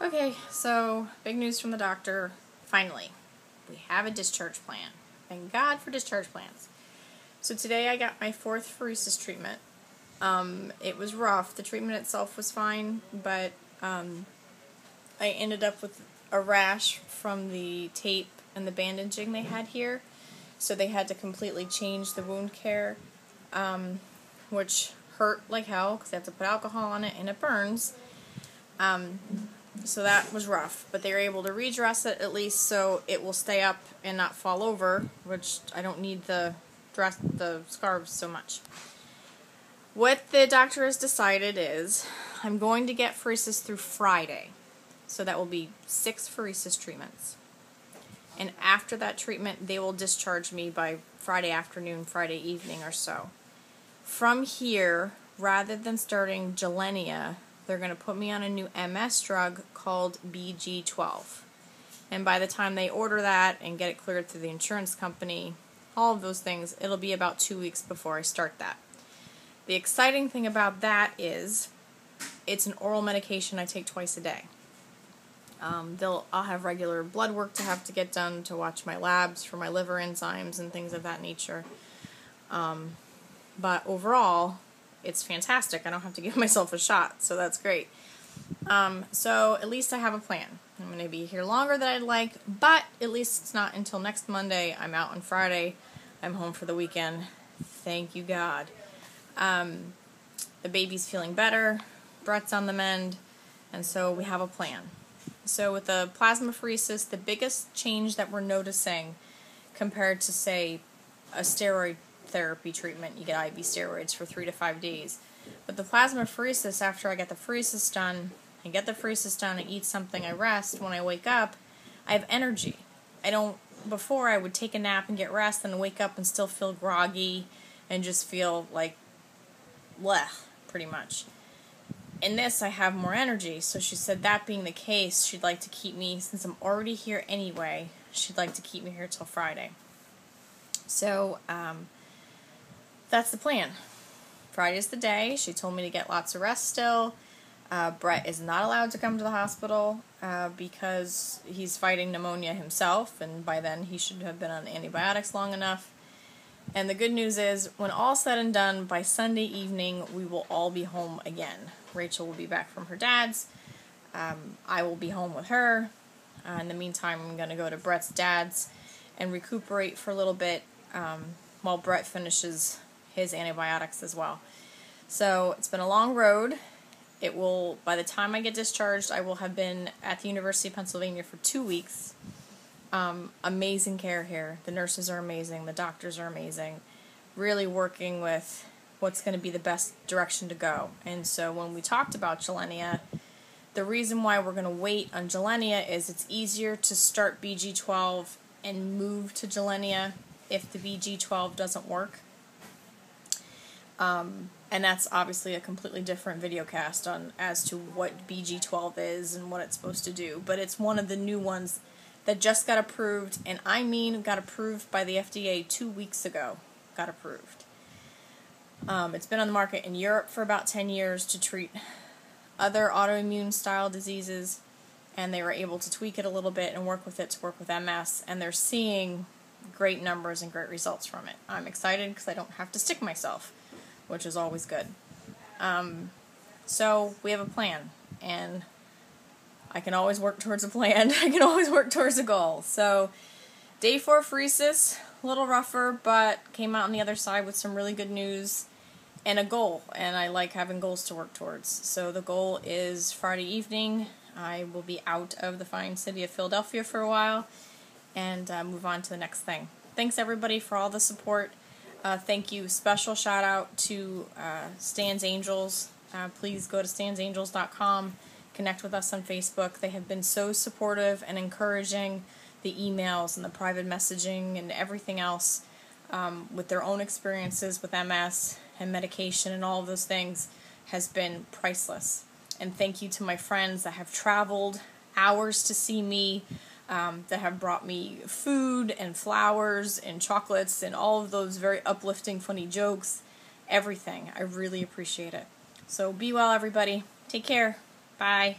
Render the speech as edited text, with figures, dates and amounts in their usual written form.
Okay, so big news from the doctor. Finally, we have a discharge plan. Thank God for discharge plans. So today I got my 4th pheresis treatment. It was rough. The treatment itself was fine, but I ended up with a rash from the tape and the bandaging they had here. So they had to completely change the wound care, which hurt like hell because they have to put alcohol on it and it burns. So that was rough, but they were able to redress it at least so it will stay up and not fall over, which I don't need the scarves so much. What the doctor has decided is I'm going to get pheresis through Friday. So that will be 6 pheresis treatments. And after that treatment, they will discharge me by Friday afternoon, Friday evening or so. From here, rather than starting Gilenya, they're going to put me on a new MS drug called BG12. And by the time they order that and get it cleared through the insurance company, all of those things, it'll be about 2 weeks before I start that. The exciting thing about that is it's an oral medication I take twice a day. I'll have regular blood work to have to get done to watch my labs for my liver enzymes and things of that nature. But overall, it's fantastic. I don't have to give myself a shot, so that's great. So at least I have a plan. I'm going to be here longer than I'd like, but at least it's not until next Monday. I'm out on Friday. I'm home for the weekend. Thank you, God. The baby's feeling better. Brett's on the mend, and so we have a plan. So with the plasmapheresis, the biggest change that we're noticing compared to, say, a steroid therapy treatment, you get IV steroids for 3 to 5 days. But the plasmapheresis, after I get the pheresis done, I eat something, I rest, when I wake up, I have energy. Before I would take a nap and get rest and wake up and still feel groggy and just feel like bleh, pretty much. In this, I have more energy, so she said that being the case, she'd like to keep me, since I'm already here anyway, she'd like to keep me here till Friday. So, that's the plan. Friday's the day. She told me to get lots of rest still. Brett is not allowed to come to the hospital because he's fighting pneumonia himself, and by then he should have been on antibiotics long enough. And the good news is, when all's said and done, by Sunday evening, we will all be home again. Rachel will be back from her dad's. I will be home with her. In the meantime, I'm going to go to Brett's dad's and recuperate for a little bit while Brett finishes his antibiotics as well. So it's been a long road. By the time I get discharged, I will have been at the University of Pennsylvania for 2 weeks. Amazing care here. The nurses are amazing. The doctors are amazing. Really working with what's going to be the best direction to go. And so when we talked about Gilenya, the reason why we're going to wait on Gilenya is it's easier to start BG12 and move to Gilenya if the BG12 doesn't work. And that's obviously a completely different video cast as to what BG12 is and what it's supposed to do. But it's one of the new ones that just got approved, and I mean got approved by the FDA 2 weeks ago. Got approved. It's been on the market in Europe for about 10 years to treat other autoimmune style diseases, and they were able to tweak it a little bit and work with it to work with MS, and they're seeing great numbers and great results from it. I'm excited because I don't have to stick myself, which is always good. So we have a plan, and I can always work towards a plan. I can always work towards a goal. So day 4 pheresis, a little rougher, but came out on the other side with some really good news and a goal, and I like having goals to work towards. So the goal is Friday evening. I will be out of the fine city of Philadelphia for a while and move on to the next thing. Thanks everybody for all the support. Thank you. Special shout out to Stan's Angels. Please go to stansangels.com. Connect with us on Facebook. They have been so supportive and encouraging. The emails and the private messaging and everything else with their own experiences with MS and medication and all of those things has been priceless. And thank you to my friends that have traveled hours to see me, that have brought me food and flowers and chocolates and all of those very uplifting, funny jokes. Everything. I really appreciate it. So be well, everybody. Take care. Bye.